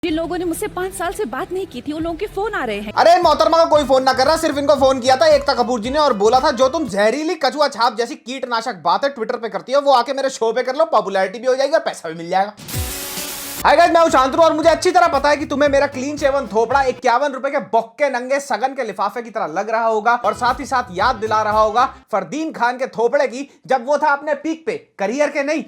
जिन लोगों ने मुझसे 5 साल से बात नहीं की थी उन लोगों के फोन आ रहे हैं। अरे मोहतरमा का कोई फोन ना कर रहा, सिर्फ इनको फोन किया था एकता कपूर जी ने और बोला था जो तुम जहरीली कछुआ छाप जैसी कीटनाशक बातें ट्विटर पे करती हो वो आके मेरे शो पे कर लो, पॉपुलैरिटी भी हो जाएगी और पैसा भी मिल जाएगा। हाय गाइस, मैं हूं शांतनु और मुझे अच्छी तरह पता है कि तुम्हें मेरा क्लीन शेवन थोपड़ा 51 रुपए के बॉक्के नंगे सगन के लिफाफे की तरह लग रहा होगा और साथ ही साथ याद दिला रहा होगा फरदीन खान के थोपड़े की, जब वो था अपने पीक पे, करियर के नहीं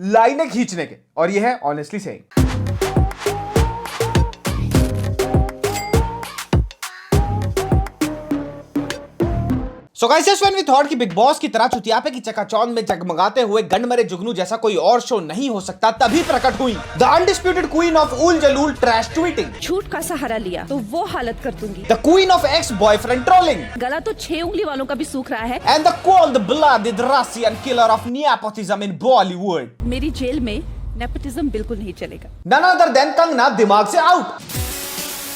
लाइनें खींचने के। और ये है honestly saying. So guys, just when we thought कि बिग बॉस की तरह चुतियापे की चकाचौंध में जगमगाते हुए गंडमरे जुगनू जैसा कोई और शो नहीं हो सकता, तभी प्रकट हुई द अनडिस्प्यूटेड क्वीन ऑफ उल जलूल ट्रैश ट्वीटिंग। झूठ का सहारा लिया तो वो हालत कर दूंगी। The queen of ex boyfriend trolling. गला तो 6 उंगली वालों का भी सूख रहा है। And the cold blooded Russian killer of nepotism in Bollywood. मेरी जेल में नेपोटिज्म बिल्कुल नहीं चलेगा। नन अदर देन कंगना दिमाग से आउट।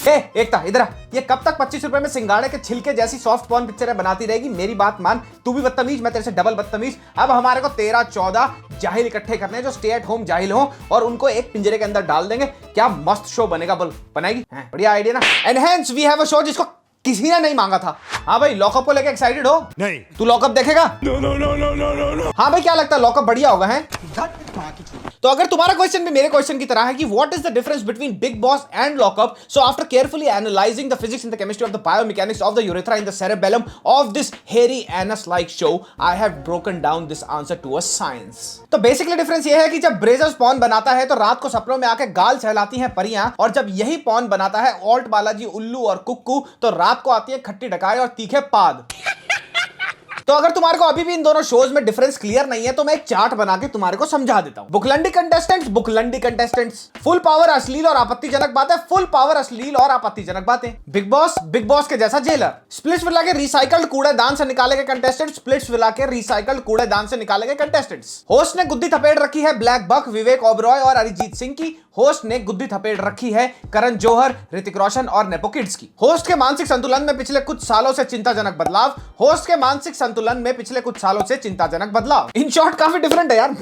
एकता इधर आ, ये कब तक 25 रुपए में सिंगाड़े के छिलके जैसी सॉफ्ट पॉर्न पिक्चरें बनाती रहेगी? मेरी बात मान, तू भी बदतमीज, मैं तेरे से डबल बदतमीज। अब हमारे को 13-14 जाहिल इकट्ठे करने हैं जो स्टे एट होम जाहिल हो और उनको एक पिंजरे के अंदर डाल देंगे। क्या मस्त शो बनेगा, बोल बनाएगी? बढ़िया आइडिया ना। And hence we have a show जिसको किसी ने नहीं मांगा था। हाँ भाई, लॉकअप को लेके एक्साइटेड हो? नहीं। तू लॉकअप देखेगा? नो। हाँ भाई, क्या लगता है लॉकअप बढ़िया होगा? है तो अगर तुम्हारा क्वेश्चन भी मेरे क्वेश्चन की तरह है कि what is the difference between Bigg Boss and Lock Upp, so after carefully analysing the physics and the chemistry of the biomechanics of the urethra in the cerebellum of this hairy anus like show, I have broken down this answer to a science. तो basically difference ये है कि जब ब्रेजर्स pawn बनाता है तो रात को सपनों में आके गाल सहलाती हैं परियां, और जब यही पॉन बनाता है ऑल्ट बालाजी, उल्लू और कुक्कू, तो रात को आती है खट्टी डकारे और तीखे पाद। तो अगर तुम्हारे को अभी भी इन दोनों शोज में डिफरेंस क्लियर नहीं है तो मैं एक चार्ट बना के तुम्हारे को समझा देता हूं। बुकलंडी कंटेस्टेंट्स, फुल पावर अश्लील और आपत्तिजनक बातें, फुल पावर अश्लील और आपत्तिजनक बातें। बिग बॉस के जैसा जेलर। स्प्लिट्स विला के रिसाइकल्ड कूड़ेदान से निकाले गए कंटेस्टेंट्स, स्प्लिट्स विला के रिसाइकल्ड कूड़ेदान से निकाले गए कंटेस्टेंट्स। होस्ट ने गुद्दी थपेड़ रखी है ब्लैक बक, विवेक ओबरॉय और अरिजीत सिंह की। होस्ट ने गुद्दी थपेड़ रखी है करण जौहर, ऋतिक रोशन और नेपो किड्स की। होस्ट के मानसिक संतुलन में पिछले कुछ सालों से चिंताजनक बदलाव। होस्ट के मानसिक संतुलन में पिछले कुछ सालों से चिंताजनक बदलाव। इन शॉर्ट काफी डिफरेंट है यार।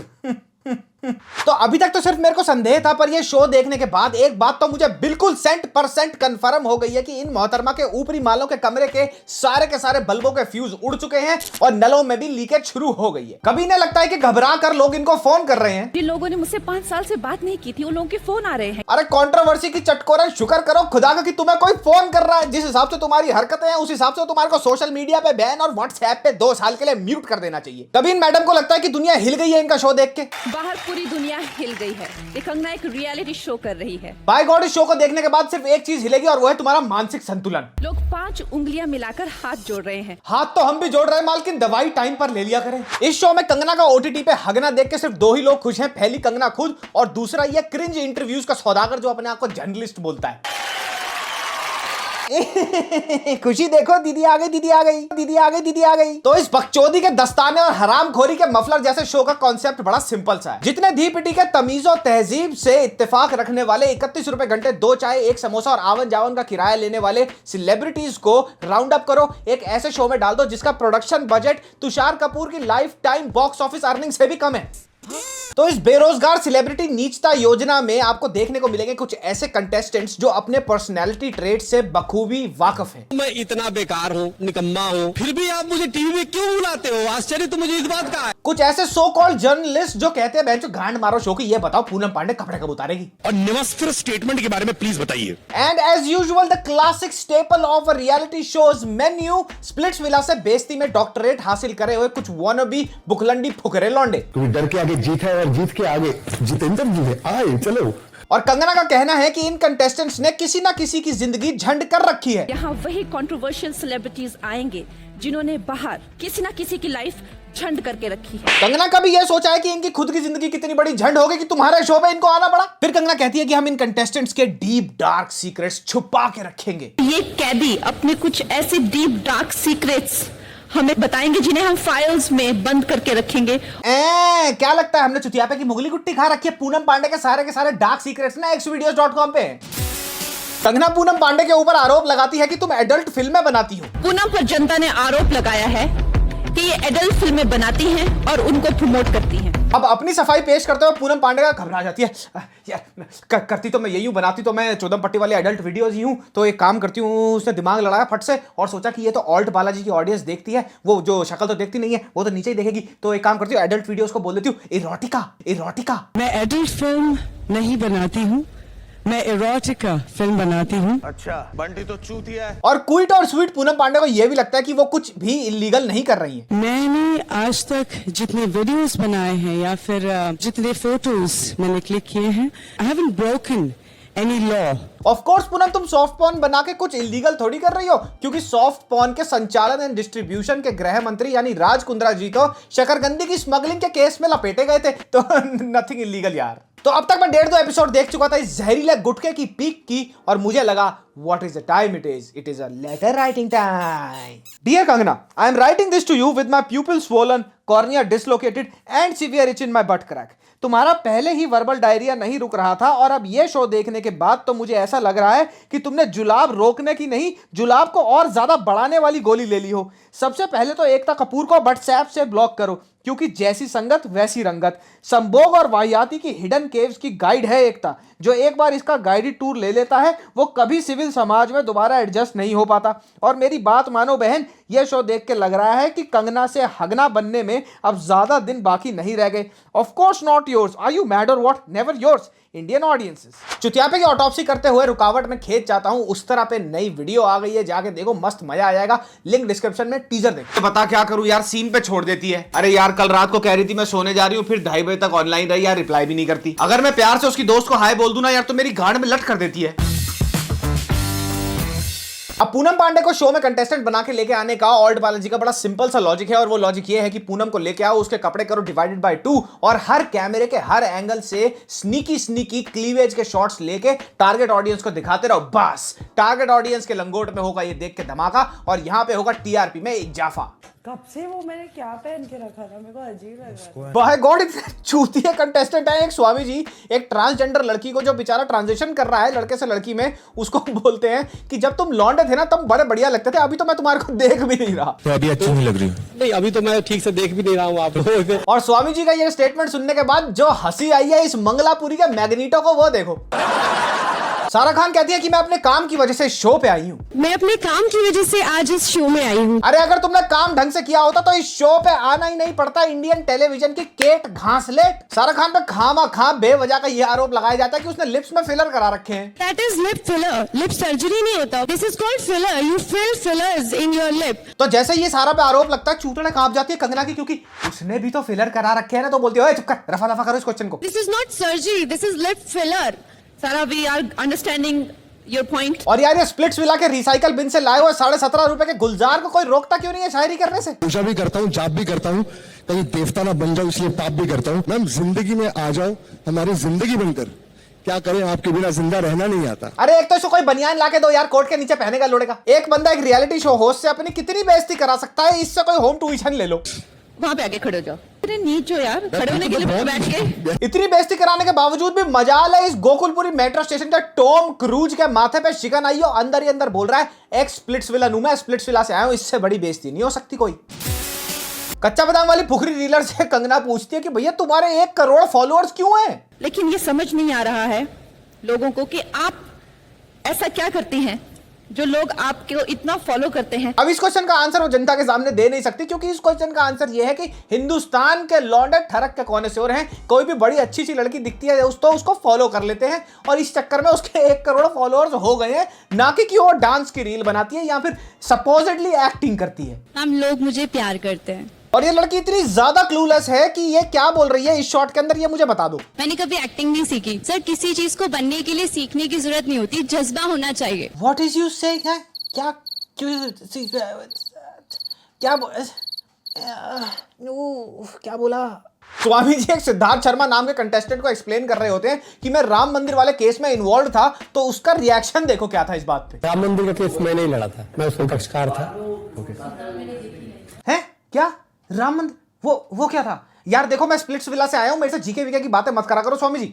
तो अभी तक तो सिर्फ मेरे को संदेह था, पर ये शो देखने के बाद एक बात तो मुझे बिल्कुल 100% कंफर्म हो गई है कि इन मोहतरमा के ऊपरी मालों के कमरे के सारे बल्बों के फ्यूज उड़ चुके हैं और नलों में भी लीकेज शुरू हो गई है। कभी इन्हें लगता है कि घबरा कर लोग इनको फोन कर रहे हैं। जिन लोगों ने मुझसे 5 साल से बात नहीं की थी उन लोगों के फोन आ रहे हैं। अरे कंट्रोवर्सी की चटकोरा शुक्र करो खुदा का कि तुम्हें कोई फोन कर रहा है। जिस हिसाब से तुम्हारी हरकतें हैं उस हिसाब से तुम्हारे को सोशल मीडिया पे बैन और व्हाट्सएप पे 2 साल के लिए म्यूट कर देना चाहिए। तभी इन मैडम को लगता है कि दुनिया हिल गई है इनका शो देख के। बाहर पूरी दुनिया हिल गई है। ये कंगना एक रियलिटी शो कर रही है। बाय गॉड, इस शो को देखने के बाद सिर्फ एक चीज हिलेगी और वो है तुम्हारा मानसिक संतुलन। लोग 5 उंगलियां मिलाकर हाथ जोड़ रहे हैं। हाथ तो हम भी जोड़ रहे हैं मालकिन, दवाई टाइम पर ले लिया करें। इस शो में कंगना का ओटीटी पे हगना देख के सिर्फ 2 ही लोग खुश हैं, पहली कंगना खुद और दूसरा ये क्रिंज इंटरव्यूज का सौदागर जो अपने आप को जर्नलिस्ट बोलता है। खुशी देखो, दीदी आ गई, दीदी आ गई, दीदी आ गई, दीदी आ गई। तो इस बकचोदी के दस्ताने और हरामखोरी के मफलर जैसे शो का कॉन्सेप्ट बड़ा सिंपल सा है। जितने धी पिटी के तमीज और तहजीब से इत्तेफाक रखने वाले 31 रुपए घंटे 2 चाय 1 समोसा और आवन जावन का किराया लेने वाले सेलिब्रिटीज को राउंड अप करो, एक ऐसे शो में डाल दो जिसका प्रोडक्शन बजट तुषार कपूर की life time box office earning से भी कम है। तो इस बेरोजगार सेलिब्रिटी नीचता योजना में आपको देखने को मिलेंगे कुछ ऐसे कंटेस्टेंट्स जो अपने पर्सनैलिटी ट्रेट से बखूबी वाकिफ हैं। मैं इतना बेकार हूँ, निकम्मा हूँ, फिर भी आप मुझे टीवी में क्यों बुलाते हो? आश्चर्य तो मुझे इस बात का है। कुछ ऐसे सो कॉल्ड जर्नलिस्ट जो कहते हैं बेंचो गांड मारो शो की, ये बताओ पूनम पांडे कपड़े कब उतारेगी? और नमस्कार स्टेटमेंट के बारे में प्लीज बताइए। And as usual the classic staple of a reality shows menu, Splitsvilla से बेइज्जती में डॉक्टरेट हासिल करे हुए कुछ वॉनबी बुकलंडी फुकरे लौंडे। तुम्हें डर के आगे जीत है और जीत के आगे जितेंद्र जी है, आए चलो। और कंगना का कहना है कि इन कंटेस्टेंट्स ने किसी ना किसी की जिंदगी झंड कर रखी है। यहाँ वही कंट्रोवर्शियल सेलिब्रिटीज आएंगे जिन्होंने बाहर किसी ना किसी की लाइफ झंड करके रखी है। कंगना कभी यह सोचा है कि इनकी खुद की जिंदगी कितनी बड़ी झंड होगी कि तुम्हारे शो पे इनको आना पड़ा? फिर कंगना कहती है कि हम इन कंटेस्टेंट्स के डीप डार्क सीक्रेट्स छुपा के रखेंगे। ये कैदी अपने कुछ ऐसे डीप डार्क सीक्रेट्स हमें बताएंगे जिन्हें हम फाइल्स में बंद करके रखेंगे। क्या लगता है हमने चुतियापे की मुगली गुट्टी खा रखी है? पूनम पांडे के सारे डार्क सीक्रेट्स ना xvideos.com पे। कंगना पूनम पांडे के ऊपर आरोप लगाती है कि तुम एडल्ट फिल्में बनाती हो। पूनम पर जनता ने आरोप लगाया है कि ये एडल्ट फिल्में बनाती हैं और उनको प्रमोट करती हैं। अब अपनी सफाई पेश करते हुए पूनम पांडे का घबरा जाती है। यार करती तो मैं यही हूँ, बनाती तो मैं चौदम पट्टी वाली एडल्ट वीडियोज ही हूँ। तो एक काम करती हूँ, उसने दिमाग लड़ाया फट से और सोचा कि ये तो ऑल्ट बालाजी की ऑडियंस देखती है, वो जो शक्ल तो देखती नहीं है, वो तो नीचे ही देखेगी। तो एक काम करती हूँ, एडल्ट वीडियोज को बोल देती हूँ इरोटिका। मैं एडल्ट फिल्म नहीं बनाती हूँ, मैं इरोटिका फिल्म बनाती हूँ। अच्छा, बंटी तो चूतिया है। और क्विट और स्वीट पूनम पांडे को यह भी लगता है कि वो कुछ भी इलीगल नहीं कर रही है। मैंने आज तक जितने वीडियोस बनाए हैं या फिर जितने फोटोज मैंने क्लिक किए हैं, I haven't broken any law. Of course Poonam, तुम सॉफ्ट पॉर्न बना के कुछ इलीगल थोड़ी कर रही हो, क्योंकि सॉफ्ट पॉर्न के संचालन एंड डिस्ट्रीब्यूशन के गृह मंत्री यानी राज कुंद्रा जी तो शकरकंदी की स्मगलिंग के केस में लपेटे गए थे। तो नथिंग इलीगल यार। तो अब तक मैं 1.5-2 एपिसोड देख चुका था इस जहरीले गुटखे की पीक की, और मुझे लगा what is the time it is a letter writing time. Dear Kangana, I am writing this to you with my pupil swollen, cornea dislocated and severe itch in my butt crack। तुम्हारा पहले ही verbal diarrhoea नहीं रुक रहा था, और अब ये show देखने के बाद तो मुझे ऐसा लग रहा है कि तुमने जुलाब रोकने की नहीं, जुलाब को और ज्यादा बढ़ाने वाली गोली ले ली हो। सबसे पहले तो एकता कपूर को व्हाट्सएप से ब्लॉक करो, क्योंकि जैसी संगत वैसी रंगत। संभोग और वाहियाती की हिडन केव्स की गाइड है एकता। जो एक बार इसका गाइडेड टूर ले लेता है वो कभी सिविल समाज में दोबारा एडजस्ट नहीं हो पाता। और मेरी बात मानो बहन, यह शो देख के लग रहा है कि कंगना से हगना बनने में अब ज्यादा दिन बाकी नहीं रह गए। Of course not yours, are you mad और what, never yours, Indian audiences. चुतियापे की ऑटोप्सी करते हुए रुकावट में खेत जाता हूं, उस तरह पे नई वीडियो आ गई है, जाके देखो, मस्त मजा आ जाएगा। लिंक डिस्क्रिप्शन में, टीजर देखो। तो बता क्या करूं यार, सीन पे छोड़ देती है। अरे यार कल रात को कह रही थी मैं सोने जा रही हूं, फिर 2:30 बजे तक ऑनलाइन रही यार, रिप्लाई भी नहीं करती। अगर मैं प्यार से उसकी दोस्त को हाय बोल दूं ना यार, तो मेरी गांड में लट कर देती है। अब पूनम पांडे को शो में कंटेस्टेंट बना के लेके आने का ऑल्ट बालाजी का बड़ा सिंपल सा लॉजिक है, और वो लॉजिक ये है कि पूनम को लेके आओ, उसके कपड़े करो डिवाइडेड बाय 2, और हर कैमरे के हर एंगल से स्नीकी क्लीवेज के शॉट्स लेके टारगेट ऑडियंस को दिखाते रहो। बस टारगेट ऑडियंस के लंगोट में होगा ये देख के धमाका, और यहां पे होगा टीआरपी में इजाफा। कब से वो मैंने क्या पहन के रखा था, मेरे को अजीब लग रहा है। बाय गॉड, इतने चूतिया कंटेस्टेंट है। एक स्वामी जी एक ट्रांसजेंडर लड़की को, जो बेचारा ट्रांजिशन कर रहा है लड़के से लड़की में, उसको बोलते हैं कि जब तुम लौंडे थे ना तब बड़े बढ़िया लगते थे, अभी तो मैं तुम्हारे को देख भी नहीं रहा। तो अभी अच्छी नहीं लग रही नहीं, अभी तो मैं ठीक से देख भी नहीं रहा हूँ आप लोगों को। और स्वामी जी का ये स्टेटमेंट सुनने के बाद जो हंसी आई है इस मंगलापुरी के मैग्नीटो को, वो देखो। सारा खान कहती है कि मैं अपने काम की वजह से इस शो पे आई हूँ। मैं अपने काम की वजह से आज इस शो में आई हूँ। अरे अगर तुमने काम ढंग से किया होता तो इस शो पे आना ही नहीं पड़ता। इंडियन टेलीविजन की केट घासलेट। सारा खान पे खामा बेवजह का ये आरोप लगाया जाता है कि उसने लिप्स में फिलर करा रखे हैं। That is lip filler. Lip surgery नहीं होता। This is called filler. You fill fillers in your lip. तो जैसे ये सारा पे आरोप लगता है, चूटने कांप जाती है कंगना की, क्योंकि उसने भी तो फिलर करा रखे हैं ना। तो बोलती है चुप कर, रफा दफा करो इस क्वेश्चन को। This is not surgery. This is lip filler. Sara, we are understanding your point. और यार ये स्प्लिट्स विला के रिसाइकल बिन से लाए हुए 17.5 रुपए के गुलजार को कोई रोकता क्यों नहीं है शायरी करने से? पूजा भी करता हूँ, जाप भी करता हूँ, कहीं देवता ना बन जाऊं इसलिए पाप भी करता हूँ। मैम जिंदगी में आ जाओ, हमारी जिंदगी बनकर, क्या करें, आपके बिना जिंदा रहना नहीं आता। अरे एक तो इसको कोई बनियान लाके दो यार, कोट के नीचे पहनेगा लोड़ेगा। एक बंदा एक रियलिटी शो होस्ट से अपनी कितनी बेइज्जती करा सकता है, इससे कोई होम ट्यूशन ले लो। वहां पे आके खड़े हो जाओ। अरे नीचे हो यार, खड़े होने के लिए बैठ के। इतनी बेइज्जती कराने के बावजूद भी मजाल है इस गोकुलपुरी मेट्रो स्टेशन का टॉम क्रूज के माथे पे शिकन आई हो, अंदर ही अंदर बोल रहा है एक्स स्प्लिट्स विला हूं मैं, स्प्लिट्स विला से आया हूं, इससे बड़ी बेइज्जती नहीं हो सकती कोई। कच्चा बादाम वाली फुकरी रीलर से कंगना पूछती है कि भैया तुम्हारे 1 करोड़ फॉलोअर्स क्यों हैं? लेकिन ये समझ नहीं आ रहा है लोगों को कि आप ऐसा क्या करते हैं जो लोग आपको इतना फॉलो करते हैं। अब इस क्वेश्चन का आंसर वो जनता के सामने दे नहीं सकती, क्योंकि इस क्वेश्चन का आंसर ये है कि हिंदुस्तान के लौंडे ठरक के कोने से और हैं। कोई भी बड़ी अच्छी सी लड़की दिखती है तो उसको फॉलो कर लेते हैं, और इस चक्कर में उसके 1 करोड़ फॉलोअर्स हो गए हैं, ना कि वो डांस की रील बनाती है या फिर सपोजिटली एक्टिंग करती है। हम लोग मुझे प्यार करते हैं। और ये लड़की इतनी ज्यादा क्लूलेस है कि ये क्या बोल रही है इस शॉट के अंदर, ये मुझे बता दो। मैंने कभी एक्टिंग नहीं सीखी सर। किसी चीज को बनने के लिए सीखने की जरूरत नहीं होती, जज्बा होना चाहिए। What is you saying है? क्या क्या बोला? स्वामी जी एक सिद्धार्थ शर्मा नाम के कंटेस्टेंट को एक्सप्लेन कर रहे होते हैं कि मैं राम मंदिर वाले केस में इन्वॉल्व था, तो उसका रिएक्शन देखो क्या था इस बात पे। राम मंदिर का केस मैं नहीं लड़ा था, मैं उसका पक्षकार था। है क्या राम मंदिर? वो क्या था यार? देखो मैं स्प्लिट्स विला से आया हूं, मेरे से जीके वीके की बातें मत करा करो स्वामी जी।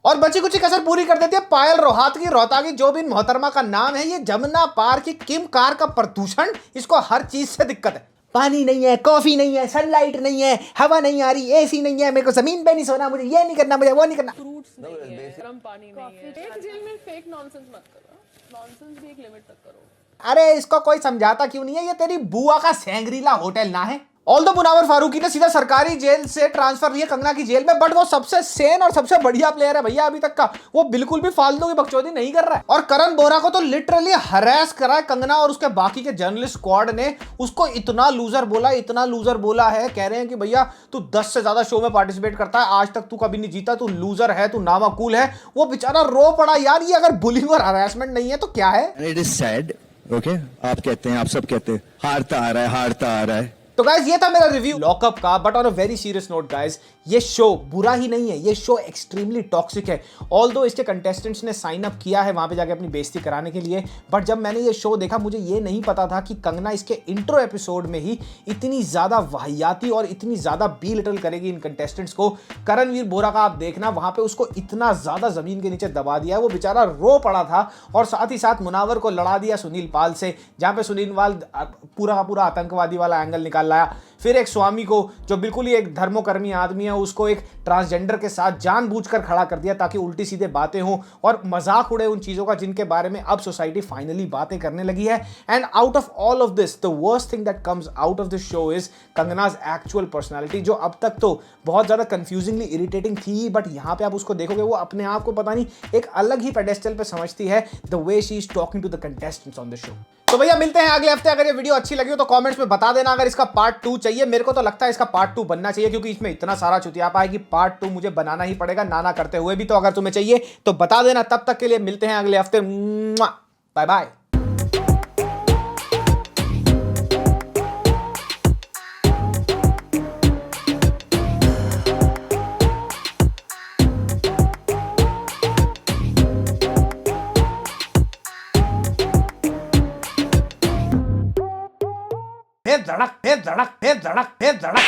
और बची कुछ कसर पूरी कर देती है पायल रोहतगी, जो भी मोहतरमा का नाम है। ये जमुना पार की किम कार का प्रदूषण, इसको हर चीज से दिक्कत है। पानी नहीं है, कॉफी नहीं है, सनलाइट नहीं है, हवा नहीं आ रही, एसी नहीं है, मेरे को जमीन पे नहीं सोना, मुझे ये नहीं करना, मुझे वो नहीं करना। फेक जेल में फेक नॉनसेंस मत करो, नॉनसेंस भी एक लिमिट तक करो। अरे इसको कोई समझाता क्यों नहीं है, ये तेरी बुआ का सैंग्रीला होटल ना है। ऑल्दो मुनावर फारूकी ने सीधा सरकारी जेल से ट्रांसफर लिया कंगना की जेल में, बट वो सबसे सेन और सबसे बढ़िया प्लेयर है भैया अभी तक का, वो बिल्कुल भी फालतू की बकचोदी नहीं कर रहा है। और करण बोरा को तो लिटरली हरास करा है कंगना और उसके बाकी के जर्नलिस्ट स्क्वाड ने, उसको इतना लूजर बोला, इतना लूजर बोला है, कह रहे हैं कि भैया तू 10 से ज्यादा शो में पार्टिसिपेट करता है, आज तक तू कभी नहीं जीता, तू लूजर है, तू नामाकूल है। वो बेचारा रो पड़ा यार, ये अगर बुलिंग और हरासमेंट नहीं है तो क्या है। इट इज सैड, ओके, आप कहते हैं, आप सब कहते हैं हारता आ रहा है, हारता आ रहा है। तो गाइस ये था मेरा रिव्यू लॉकअप का, but on a very serious note guys, ये शो बुरा ही नहीं है, ये शो एक्सट्रीमली टॉक्सिक है। ऑल्दो इसके कंटेस्टेंट्स ने साइन अप किया है वहां पे जाके अपनी बेइज्जती कराने के लिए, बट जब मैंने ये शो देखा मुझे ये नहीं पता था कि कंगना इसके इंट्रो एपिसोड में ही इतनी ज्यादा वाहियाती और इतनी ज्यादा बिलिटल करेगी इन कंटेस्टेंट्स को। करणवीर बोरा का आप देखना, वहां पे उसको इतना ज्यादा जमीन के नीचे दबा दिया, वो बेचारा रो पड़ा था। और साथ ही साथ मुनावर को लड़ा दिया सुनील पाल से, जहां पे सुनील पाल पूरा का पूरा आतंकवादी वाला एंगल निकाल लाया। फिर एक स्वामी को जो बिल्कुल ही एक धर्मोकर्मी आदमी है, उसको एक ट्रांसजेंडर के साथ जानबूझकर खड़ा कर दिया ताकि उल्टी सीधे बातें हों और मजाक उड़े उन चीजों का जिनके बारे में अब सोसाइटी फाइनली बातें करने लगी है। And out of all of this the worst thing that comes out of this show is Kangana's actual personality, जो अब तक तो बहुत ज्यादा कंफ्यूजिंगली इरिटेटिंग थी, बट यहां पे आप उसको देखोगे वो अपने आप को पता नहीं एक अलग ही पेडेस्टल पे समझती है, the way she is talking to the contestants on the show. तो भैया मिलते हैं अगले हफ्ते। अगर ये वीडियो अच्छी लगी हो तो कमेंट्स में बता देना। अगर इसका पार्ट 2 चाहिए, मेरे को तो लगता है इसका पार्ट 2 बनना चाहिए, क्योंकि इसमें इतना सारा चुतियापा है कि पार्ट 2 मुझे बनाना ही पड़ेगा, नाना करते हुए भी। तो अगर तुम्हें चाहिए तो बता देना। तब तक के लिए मिलते हैं अगले हफ्ते। Bye bye. फिर धड़क, फिर धड़क, फिर धड़क, फिर धड़क।